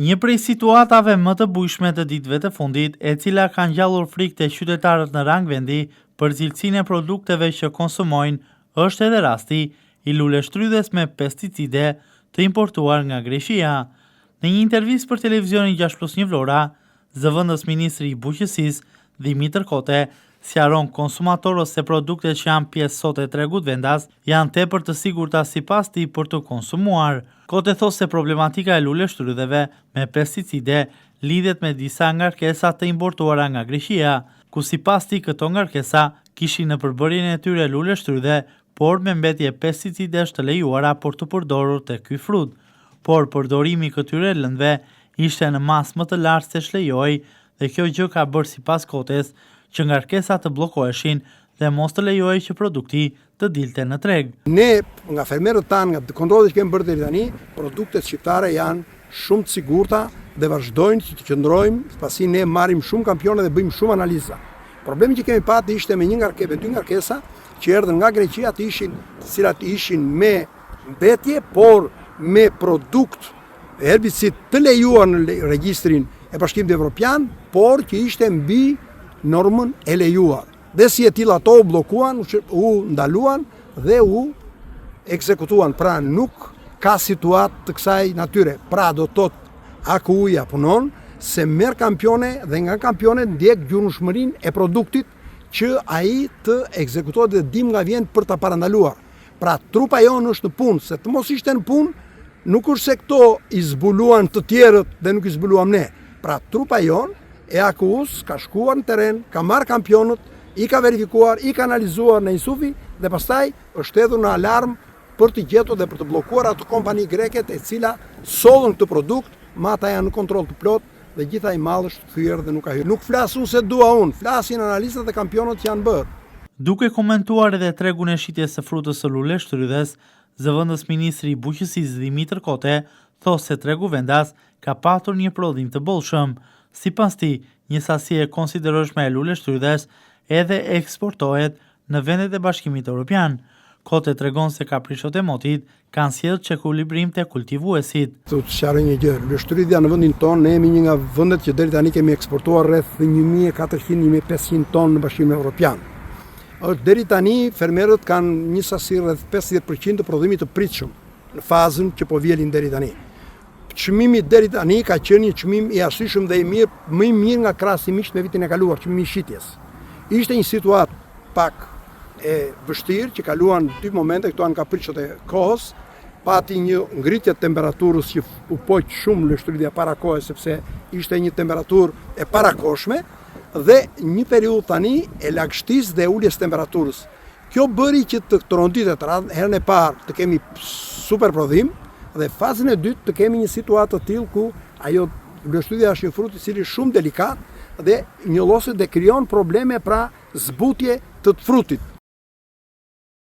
Një prej situatave më të bujshme të ditëve të fundit, e cila ka ngjallur frikë te qytetarët në rang vendi për cilësinë e produkteve që konsumojnë, është edhe rasti i luleshtrydhes me pesticide të importuar nga Greqia. Në një intervistë për televizionin 6+1 Vlora, zëvendës ministri i bujqësisë Dimitër Kote sqaron konsumatorët se produktet që janë pjesë sot e tregut vendas janë tepër të sigurta sipas tij për të konsumuar. Kote thos se problematika e luleshtrydheve me pesticide lidhet me disa ngarkesa të importuara nga Greqia, ku sipas tij këto ngarkesa kishin në përbërjen e tyre luleshtrydhe, por me mbetje pesticidesh të lejuara për të përdorur te ky frut. Por përdorimi i këtyre lëndëve ishte në masë më të lartë se ç'lejohej dhe kjo gjë ka bërë sipas Kotes që ngarkesat të bllokoheshin dhe mos të lejohej që produkti të dilte në treg. Ne nga fermerët tanë, nga kontrollet që kemi bërë deri tani, produktet shqiptare janë shumë të sigurta dhe vazhdojnë që të qëndrojmë, pasi ne marrim shumë kampione dhe bëjmë shumë analiza. Problemi që kemi patë ishte me dy ngarkesa që erdhën nga Greqia, të cilat ishin me mbetje, por me produkt herbicid të lejuar në regjistrin e Bashkimit Evropian, por që ishte mbi normën e lejuar. Dhe si e tillë ato u bllokuan, u ndaluan dhe u ekzekutuan. Pra nuk ka situatë të kësaj natyre. Pra do të thotë AKU-ja punon se merr kampione dhe nga kampionet ndjek gjurmshmërinë e produktit që ai të ekzekutohet dhe dim nga vjen për ta parandaluar. Pra trupa jonë është në punë, se të mos ishte në punë, nuk është se këto i zbuluan të tjerët dhe nuk i zbuluam ne. Pra trupa jonë e AKU-s ka shkuar në teren, ka marrë kampionët, i ka verifikuar, i ka analizuar në Isufi dhe pastaj është hedhur në alarm për të gjetur dhe për të bllokuar ato kompani greket e cila sollën këtë produkt, ma ata janë në kontroll të plot dhe gjithaj malli është thyer dhe nuk ka hyrë. Nuk flas unë se dua unë, flasin analistat dhe kampionët që janë bërë. Duke komentuar edhe tregun e shitjes së frutës së luleshtrydhes, zëvendës ministri i bujqësisë Dimitër Kote thos se tregu vendas ka patur një prodhim të bollshëm. Sipas tij, një sasi e konsiderueshme e luleshtrydhes edhe eksportohet në vendet e Bashkimit Evropian. Kote tregon se kaprishot e motit kanë sjellë çekuilibrim te kultivuesit. Të sqaroj një gjë, luleshtrydhja në vendin tonë, ne jemi një nga vendet që deri tani kemi eksportuar rreth 1400-1500 tonë në Bashkimin Evropian. Deri tani fermerët kanë një sasi rreth 50% të prodhimit të pritshëm në fazën që po vjelin deri tani. Çmimi deri tani ka qenë një çmim i arsyeshëm dhe më i mirë nga krahasimisht me vitin e kaluar, çmimi i shitjes. Ishte një situatë pak e vështirë që kaluan dy momente, këto janë kapriçot e kohës, pati një ngritje të temperaturës që u poq shumë luleshtrydhja para kohës sepse ishte një temperaturë e parakohshme dhe një periudhë tani e lagështisë dhe uljes temperaturës. Kjo bëri që të tronditet herën e parë të kemi super prodhim dhe fazën e dytë të kemi një situatë të tillë ku ajo luleshtrydhja është një frut i cili shumë delikat dhe njolloset dhe krijon probleme pra zbutje të frutit.